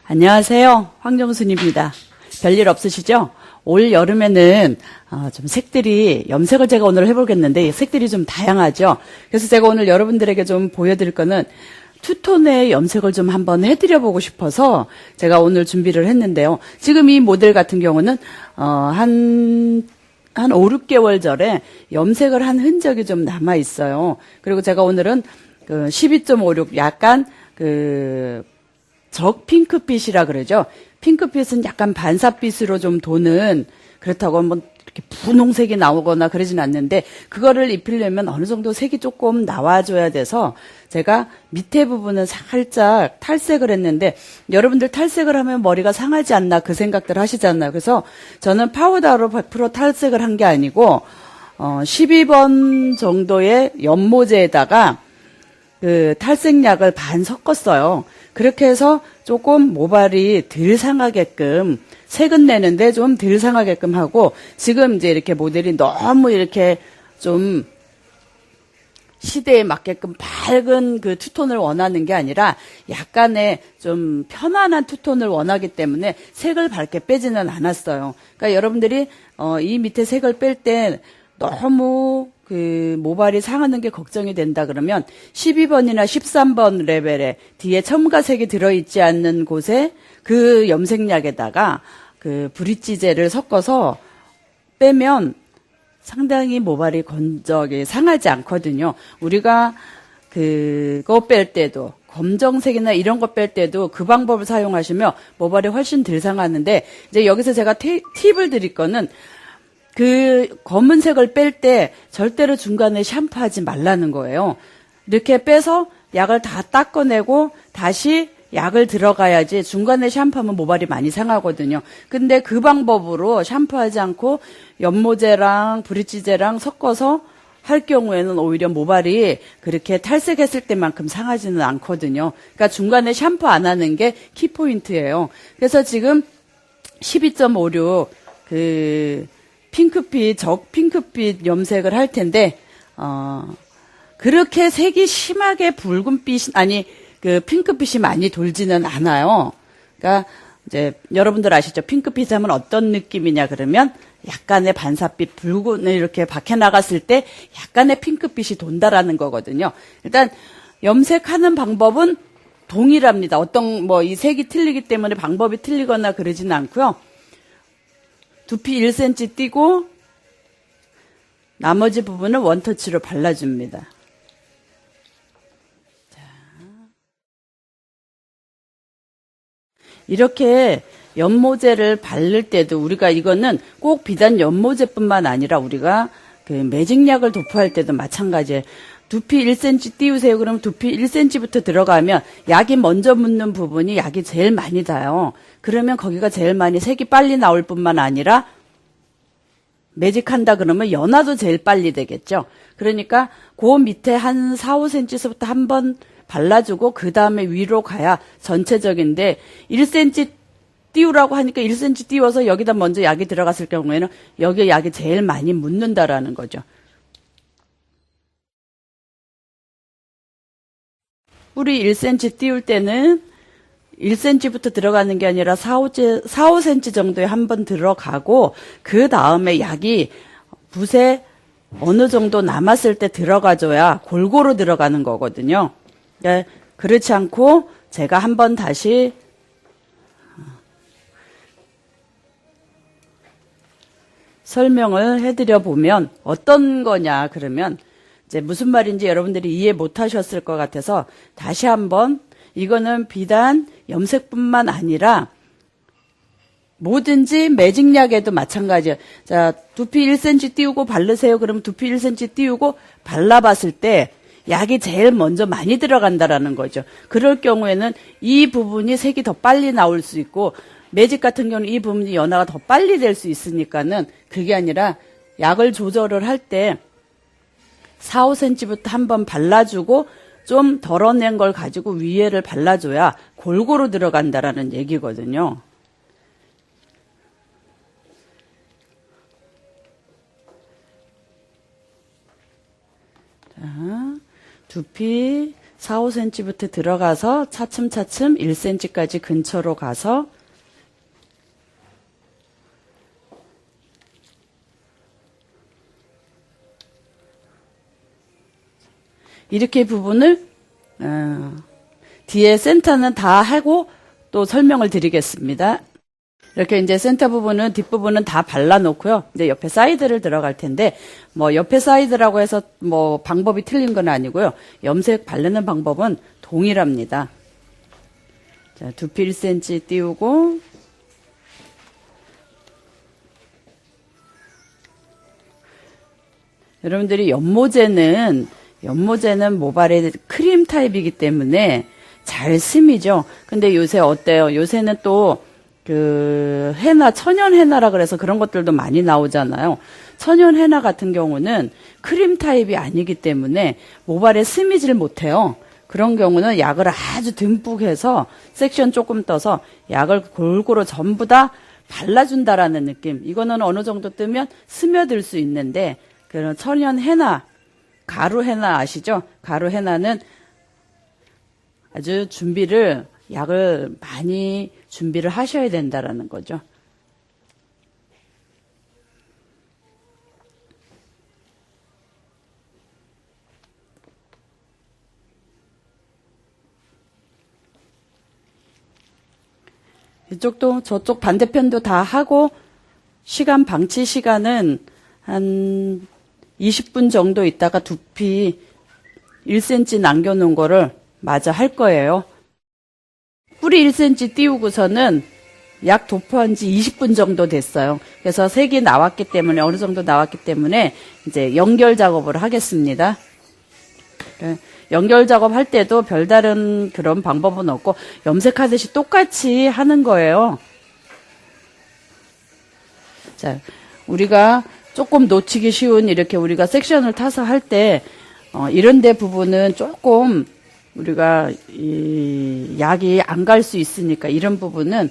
안녕하세요. 황정순입니다. 별일 없으시죠? 올 여름에는 좀 색들이 염색을 제가 오늘 해보겠는데 색들이 좀 다양하죠. 그래서 제가 오늘 여러분들에게 좀 보여드릴 거는 투톤의 염색을 좀 한번 해드려보고 싶어서 제가 오늘 준비를 했는데요. 지금 이 모델 같은 경우는 한 5, 6개월 전에 염색을 한 흔적이 좀 남아 있어요. 그리고 제가 오늘은 12.56 약간 적 핑크빛이라 그러죠. 핑크빛은 약간 반사빛으로 좀 도는, 그렇다고 뭐 이렇게 분홍색이 나오거나 그러진 않는데, 그거를 입히려면 어느 정도 색이 조금 나와줘야 돼서 제가 밑에 부분은 살짝 탈색을 했는데, 여러분들 탈색을 하면 머리가 상하지 않나 그 생각들 하시잖아요. 그래서 저는 파우더로 100% 탈색을 한 게 아니고 12번 정도의 연모제에다가 탈색약을 반 섞었어요. 그렇게 해서 조금 모발이 덜 상하게끔 색은 내는데 좀 덜 상하게끔 하고, 지금 이제 이렇게 모델이 너무 이렇게 좀 시대에 맞게끔 밝은 투톤을 원하는 게 아니라 약간의 좀 편안한 투톤을 원하기 때문에 색을 밝게 빼지는 않았어요. 그러니까 여러분들이 이 밑에 색을 뺄 때 너무 모발이 상하는 게 걱정이 된다 그러면 12번이나 13번 레벨에 뒤에 첨가색이 들어있지 않는 곳에 그 염색약에다가 브릿지젤을 섞어서 빼면 상당히 모발이 건조하게 상하지 않거든요. 우리가 그거 뺄 때도 검정색이나 이런 거 뺄 때도 그 방법을 사용하시면 모발이 훨씬 덜 상하는데, 이제 여기서 제가 팁을 드릴 거는 검은색을 뺄 때 절대로 중간에 샴푸하지 말라는 거예요. 이렇게 빼서 약을 다 닦아내고 다시 약을 들어가야지, 중간에 샴푸하면 모발이 많이 상하거든요. 근데 그 방법으로 샴푸하지 않고 연모제랑 브릿지제랑 섞어서 할 경우에는 오히려 모발이 그렇게 탈색했을 때만큼 상하지는 않거든요. 그러니까 중간에 샴푸 안 하는 게 키포인트예요. 그래서 지금 12.56 핑크빛, 적 핑크빛 염색을 할 텐데, 그렇게 색이 심하게 붉은빛, 핑크빛이 많이 돌지는 않아요. 그러니까, 이제, 여러분들 아시죠? 핑크빛 하면 어떤 느낌이냐, 그러면, 약간의 반사빛, 붉은을 이렇게 밖에 나갔을 때, 약간의 핑크빛이 돈다라는 거거든요. 일단, 염색하는 방법은 동일합니다. 이 색이 틀리기 때문에 방법이 틀리거나 그러지는 않고요. 두피 1cm 띄고 나머지 부분은 원터치로 발라줍니다. 자, 이렇게 연모제를 바를 때도 우리가 이거는 꼭 비단 연모제뿐만 아니라 우리가 매직약을 도포할 때도 마찬가지예요. 두피 1cm 띄우세요. 그러면 두피 1cm부터 들어가면 약이 먼저 묻는 부분이 약이 제일 많이 닿아요. 그러면 거기가 제일 많이 색이 빨리 나올 뿐만 아니라 매직한다 그러면 연화도 제일 빨리 되겠죠. 그러니까 그 밑에 한 4, 5cm서부터 한번 발라주고 그 다음에 위로 가야 전체적인데, 1cm 띄우라고 하니까 1cm 띄워서 여기다 먼저 약이 들어갔을 경우에는 여기에 약이 제일 많이 묻는다라는 거죠. 뿌리 1cm 띄울 때는 1cm부터 들어가는 게 아니라 4, 5cm 정도에 한번 들어가고, 그 다음에 약이 붓에 어느 정도 남았을 때 들어가줘야 골고루 들어가는 거거든요. 그러니까 그렇지 않고 제가 한번 다시 설명을 해드려 보면 어떤 거냐 그러면, 이제 무슨 말인지 여러분들이 이해 못 하셨을 것 같아서 다시 한번, 이거는 비단 염색뿐만 아니라 뭐든지 매직약에도 마찬가지예요. 자, 두피 1cm 띄우고 바르세요. 그러면 두피 1cm 띄우고 발라봤을 때 약이 제일 먼저 많이 들어간다라는 거죠. 그럴 경우에는 이 부분이 색이 더 빨리 나올 수 있고, 매직 같은 경우는 이 부분이 연화가 더 빨리 될 수 있으니까는, 그게 아니라 약을 조절을 할 때 4, 5cm부터 한번 발라주고 좀 덜어낸 걸 가지고 위에를 발라줘야 골고루 들어간다라는 얘기거든요. 자, 두피 4, 5cm부터 들어가서 차츰차츰 1cm까지 근처로 가서 이렇게 부분을 뒤에 센터는 다 하고 또 설명을 드리겠습니다. 이렇게 이제 센터 부분은 뒷부분은 다 발라놓고요. 이제 옆에 사이드를 들어갈 텐데 뭐 옆에 사이드라고 해서 뭐 방법이 틀린 건 아니고요. 염색 바르는 방법은 동일합니다. 자, 두피 1cm 띄우고 여러분들이 연모제는 모발의 크림 타입이기 때문에 잘 스미죠. 근데 요새 어때요? 요새는 또 해나, 천연 해나라 그래서 그런 것들도 많이 나오잖아요. 천연 해나 같은 경우는 크림 타입이 아니기 때문에 모발에 스미질 못해요. 그런 경우는 약을 아주 듬뿍 해서 섹션 조금 떠서 약을 골고루 전부 다 발라준다라는 느낌. 이거는 어느 정도 뜨면 스며들 수 있는데, 그런 천연 해나, 가루 해나 아시죠? 가루 해나는 아주 약을 많이 준비를 하셔야 된다라는 거죠. 이쪽도 저쪽 반대편도 다 하고 방치 시간은 한 20분 정도 있다가 두피 1cm 남겨놓은 거를 마저 할 거예요. 뿌리 1cm 띄우고서는 약 도포한 지 20분 정도 됐어요. 그래서 색이 나왔기 때문에, 어느 정도 나왔기 때문에 이제 연결 작업을 하겠습니다. 연결 작업할 때도 별다른 그런 방법은 없고 염색하듯이 똑같이 하는 거예요. 자, 우리가 조금 놓치기 쉬운 이렇게 우리가 섹션을 타서 할 때 이런 데 부분은 조금 우리가 약이 안 갈 수 있으니까 이런 부분은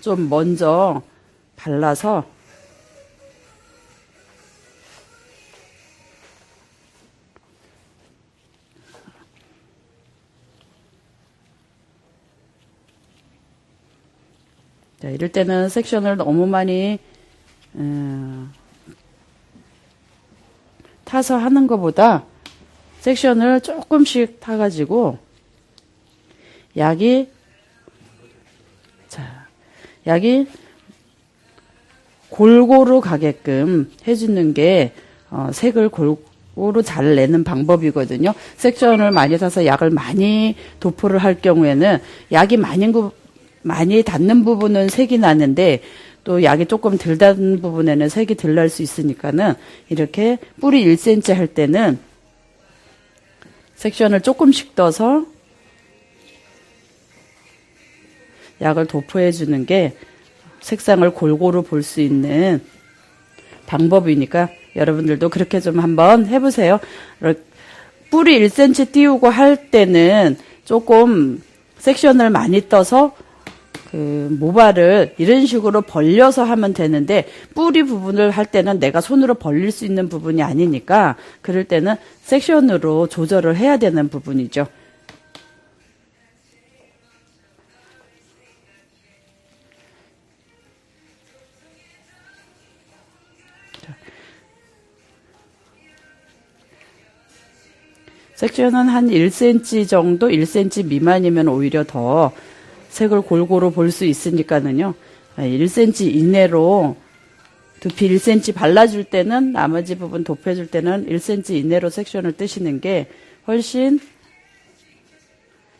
좀 먼저 발라서 자, 이럴 때는 섹션을 너무 많이 타서 하는 것보다 섹션을 조금씩 타가지고 약이 골고루 가게끔 해주는 게 색을 골고루 잘 내는 방법이거든요. 섹션을 많이 타서 약을 많이 도포를 할 경우에는 약이 많이 닿는 부분은 색이 나는데 또 약이 조금 덜 닿는 부분에는 색이 덜 날 수 있으니까는 이렇게 뿌리 1cm 할 때는 섹션을 조금씩 떠서 약을 도포해 주는 게 색상을 골고루 볼 수 있는 방법이니까 여러분들도 그렇게 좀 한번 해보세요. 뿌리 1cm 띄우고 할 때는 조금 섹션을 많이 떠서 모발을 이런 식으로 벌려서 하면 되는데 뿌리 부분을 할 때는 내가 손으로 벌릴 수 있는 부분이 아니니까 그럴 때는 섹션으로 조절을 해야 되는 부분이죠. 섹션은 한 1cm 정도, 1cm 미만이면 오히려 더 색을 골고루 볼 수 있으니까는요. 1cm 이내로 두피 1cm 발라줄 때는 나머지 부분 도포해줄 때는 1cm 이내로 섹션을 뜨시는 게 훨씬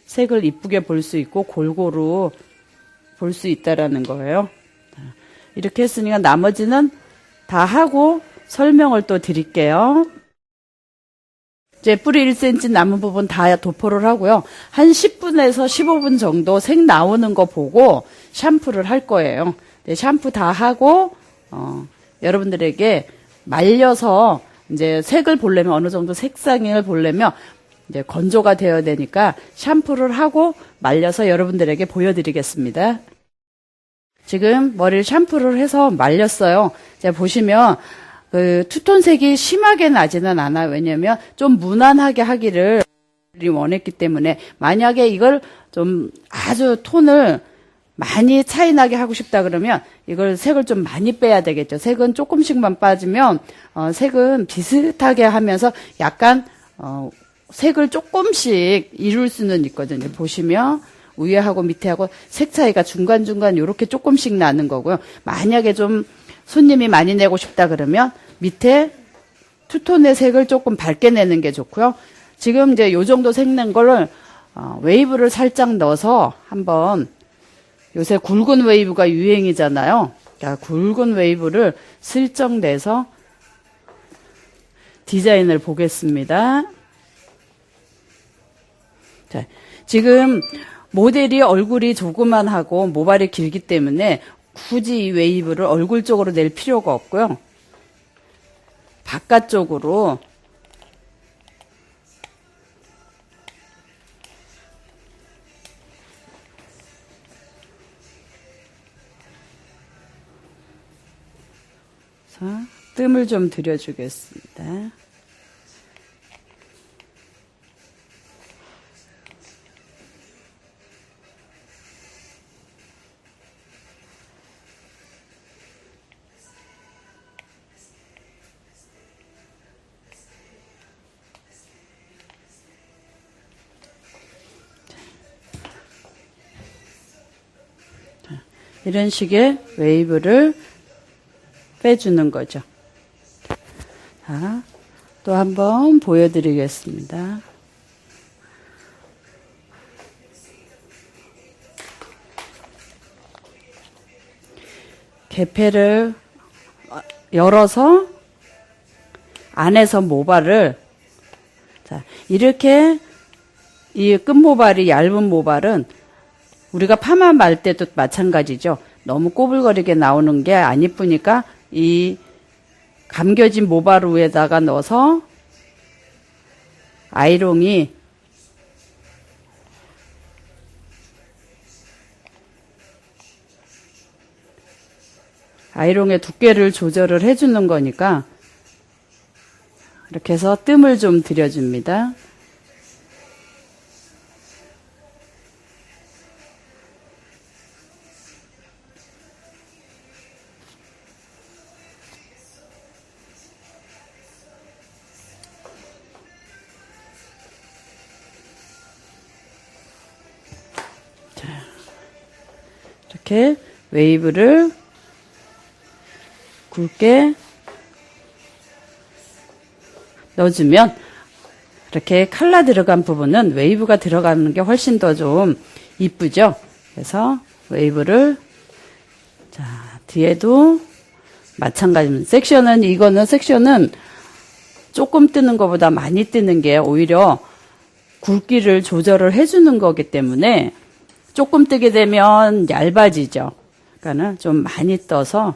색을 이쁘게 볼 수 있고 골고루 볼 수 있다라는 거예요. 이렇게 했으니까 나머지는 다 하고 설명을 또 드릴게요. 이제 뿌리 1cm 남은 부분 다 도포를 하고요. 한 10분에서 15분 정도 색 나오는 거 보고 샴푸를 할 거예요. 네, 샴푸 다 하고 여러분들에게 말려서 이제 색을 보려면 어느 정도 색상을 보려면 이제 건조가 되어야 되니까 샴푸를 하고 말려서 여러분들에게 보여드리겠습니다. 지금 머리를 샴푸를 해서 말렸어요. 제가 보시면 투톤색이 심하게 나지는 않아요. 왜냐면 좀 무난하게 하기를 원했기 때문에 만약에 이걸 좀 아주 톤을 많이 차이 나게 하고 싶다 그러면 이걸 색을 좀 많이 빼야 되겠죠. 색은 조금씩만 빠지면 색은 비슷하게 하면서 약간 색을 조금씩 이룰 수는 있거든요. 보시면 위에하고 밑에하고 색 차이가 중간중간 이렇게 조금씩 나는 거고요. 만약에 좀 손님이 많이 내고 싶다 그러면 밑에 투톤의 색을 조금 밝게 내는 게 좋고요. 지금 이제 요 정도 색 낸 거를 웨이브를 살짝 넣어서 한번 요새 굵은 웨이브가 유행이잖아요. 그러니까 굵은 웨이브를 슬쩍 내서 디자인을 보겠습니다. 자, 지금 모델이 얼굴이 조그만하고 모발이 길기 때문에 굳이 이 웨이브를 얼굴 쪽으로 낼 필요가 없고요. 바깥쪽으로 뜸을 좀 들여주겠습니다. 이런 식의 웨이브를 빼주는 거죠. 자, 또 한번 보여드리겠습니다. 개폐를 열어서 안에서 모발을 자, 이렇게 이 끝모발이 얇은 모발은 우리가 파마 말 때도 마찬가지죠. 너무 꼬불거리게 나오는 게 안 이쁘니까 이 감겨진 모발 위에다가 넣어서 아이롱의 두께를 조절을 해주는 거니까 이렇게 해서 뜸을 좀 들여줍니다. 이렇게 웨이브를 굵게 넣어주면 이렇게 칼라 들어간 부분은 웨이브가 들어가는 게 훨씬 더 좀 이쁘죠. 그래서 웨이브를 자 뒤에도 마찬가지입니다. 섹션은 조금 뜨는 것보다 많이 뜨는 게 오히려 굵기를 조절을 해주는 거기 때문에 조금 뜨게 되면 얇아지죠. 그러니까는 좀 많이 떠서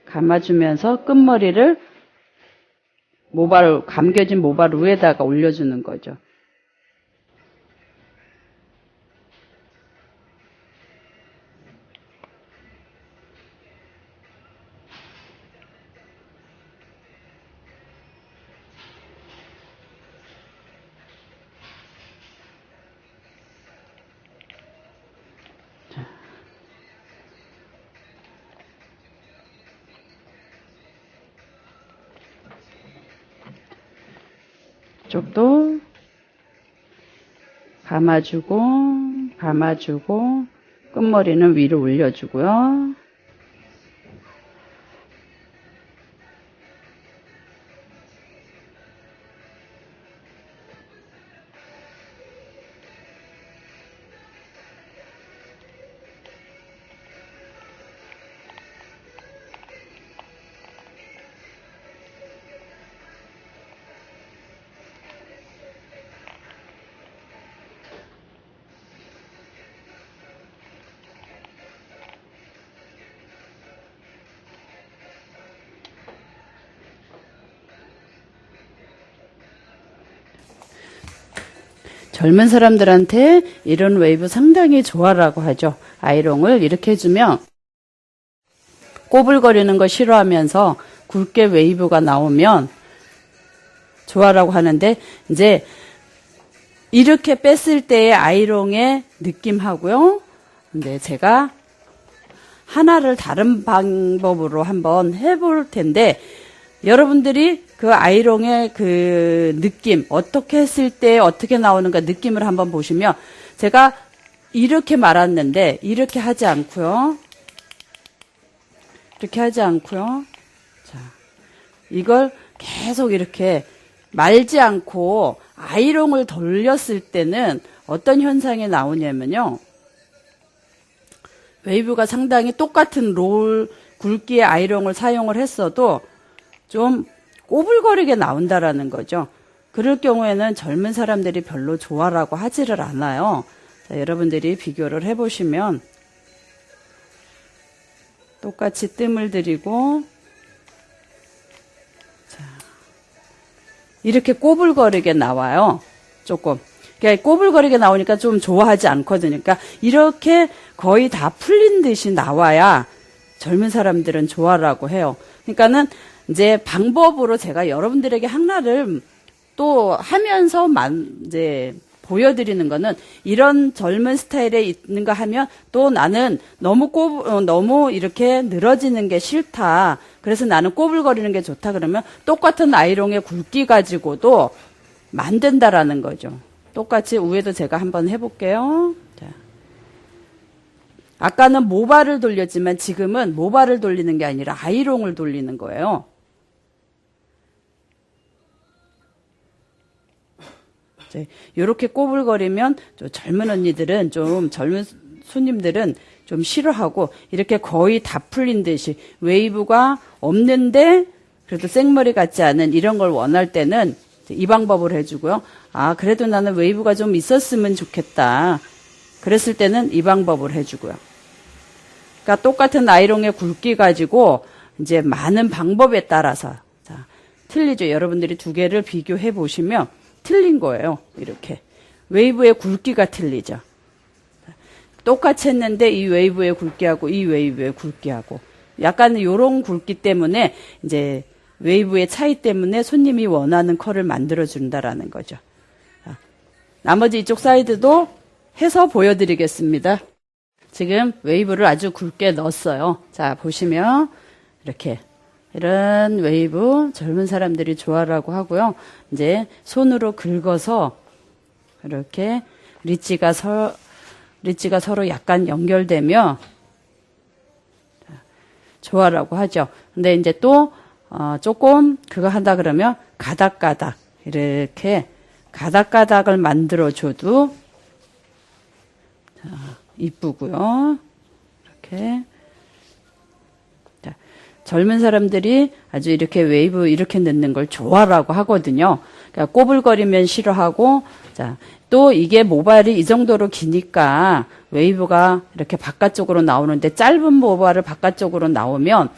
감아주면서 끝머리를 감겨진 모발 위에다가 올려주는 거죠. 쪽도 감아주고 끝머리는 위로 올려주고요. 젊은 사람들한테 이런 웨이브 상당히 좋아라고 하죠. 아이롱을 이렇게 해주면 꼬불거리는 거 싫어하면서 굵게 웨이브가 나오면 좋아라고 하는데, 이제 이렇게 뺐을 때의 아이롱의 느낌하고요. 근데 제가 하나를 다른 방법으로 한번 해볼 텐데, 여러분들이 그 아이롱의 그 느낌, 어떻게 했을 때 어떻게 나오는가 느낌을 한번 보시면, 제가 이렇게 말았는데 이렇게 하지 않고요. 이렇게 하지 않고요. 자, 이걸 계속 이렇게 말지 않고 아이롱을 돌렸을 때는 어떤 현상이 나오냐면요. 웨이브가 상당히 똑같은 롤 굵기의 아이롱을 사용을 했어도 좀 꼬불거리게 나온다라는 거죠. 그럴 경우에는 젊은 사람들이 별로 좋아라고 하지를 않아요. 자, 여러분들이 비교를 해보시면 똑같이 뜸을 들이고, 자, 이렇게 꼬불거리게 나와요. 조금. 그러니까 꼬불거리게 나오니까 좀 좋아하지 않거든요. 그러니까 이렇게 거의 다 풀린 듯이 나와야 젊은 사람들은 좋아라고 해요. 그러니까는 이제 방법으로 제가 여러분들에게 하나를 또 하면서 이제 보여드리는 거는, 이런 젊은 스타일에 있는가 하면 또 나는 너무 이렇게 늘어지는 게 싫다. 그래서 나는 꼬불거리는 게 좋다. 그러면 똑같은 아이롱의 굵기 가지고도 만든다라는 거죠. 똑같이 위에도 제가 한번 해볼게요. 자. 아까는 모발을 돌렸지만 지금은 모발을 돌리는 게 아니라 아이롱을 돌리는 거예요. 이렇게 꼬불거리면 젊은 언니들은, 좀 젊은 손님들은 좀 싫어하고, 이렇게 거의 다 풀린 듯이 웨이브가 없는데 그래도 생머리 같지 않은 이런 걸 원할 때는 이 방법을 해주고요. 아, 그래도 나는 웨이브가 좀 있었으면 좋겠다. 그랬을 때는 이 방법을 해주고요. 그러니까 똑같은 아이롱의 굵기 가지고 이제 많은 방법에 따라서, 자, 틀리죠. 여러분들이 두 개를 비교해 보시면 틀린 거예요. 이렇게 웨이브의 굵기가 틀리죠. 똑같이 했는데 이 웨이브의 굵기하고 이 웨이브의 굵기하고 약간 요런 굵기 때문에 이제 웨이브의 차이 때문에 손님이 원하는 컬을 만들어 준다라는 거죠. 나머지 이쪽 사이드도 해서 보여드리겠습니다. 지금 웨이브를 아주 굵게 넣었어요. 자, 보시면 이렇게 이런 웨이브 젊은 사람들이 좋아라고 하고요. 이제 손으로 긁어서 이렇게 리치가 서로 약간 연결되며 좋아라고 하죠. 근데 이제 또 조금 그거 한다 그러면 가닥가닥, 이렇게 가닥가닥을 만들어줘도 이쁘고요. 이렇게. 자, 젊은 사람들이 아주 이렇게 웨이브 이렇게 넣는 걸 좋아라고 하거든요. 그러니까 꼬불거리면 싫어하고, 자, 또 이게 모발이 이 정도로 기니까 웨이브가 이렇게 바깥쪽으로 나오는데, 짧은 모발을 바깥쪽으로 나오면,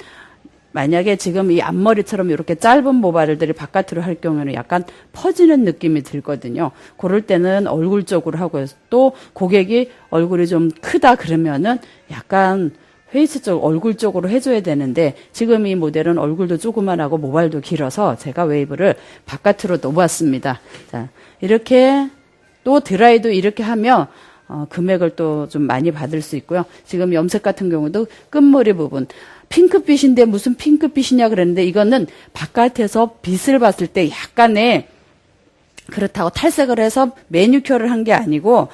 만약에 지금 이 앞머리처럼 이렇게 짧은 모발들이 바깥으로 할 경우에는 약간 퍼지는 느낌이 들거든요. 그럴 때는 얼굴 쪽으로 하고요. 또 고객이 얼굴이 좀 크다 그러면은 약간 페이스 쪽, 얼굴 쪽으로 해줘야 되는데, 지금 이 모델은 얼굴도 조그만하고 모발도 길어서 제가 웨이브를 바깥으로 놓았습니다. 자, 이렇게 또 드라이도 이렇게 하면 금액을 또 좀 많이 받을 수 있고요. 지금 염색 같은 경우도 끝머리 부분 핑크빛인데 무슨 핑크빛이냐 그랬는데, 이거는 바깥에서 빛을 봤을 때 약간의, 그렇다고 탈색을 해서 매니큐어를 한 게 아니고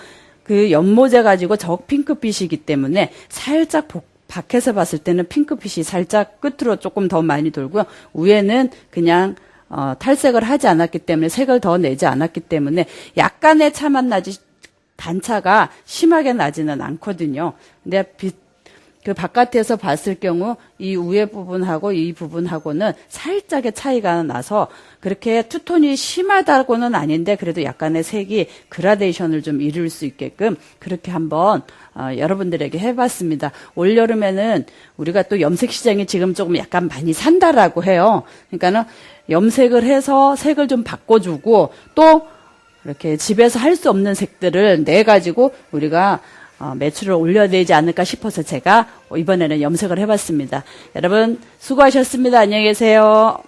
그 연모제 가지고 적 핑크빛이기 때문에 살짝 밖에서 봤을 때는 핑크빛이 살짝 끝으로 조금 더 많이 돌고요. 위에는 그냥 탈색을 하지 않았기 때문에, 색을 더 내지 않았기 때문에 약간의 차만 나지 단차가 심하게 나지는 않거든요. 근데 그 바깥에서 봤을 경우 이 위에 부분하고 이 부분하고는 살짝의 차이가 나서 그렇게 투톤이 심하다고는 아닌데, 그래도 약간의 색이 그라데이션을 좀 이룰 수 있게끔 그렇게 한번 여러분들에게 해봤습니다. 올여름에는 우리가 또 염색 시장이 지금 조금 약간 많이 산다라고 해요. 그러니까는 염색을 해서 색을 좀 바꿔주고, 또 이렇게 집에서 할 수 없는 색들을 내 가지고 우리가 매출을 올려야 되지 않을까 싶어서 제가 이번에는 염색을 해봤습니다. 여러분 수고하셨습니다. 안녕히 계세요.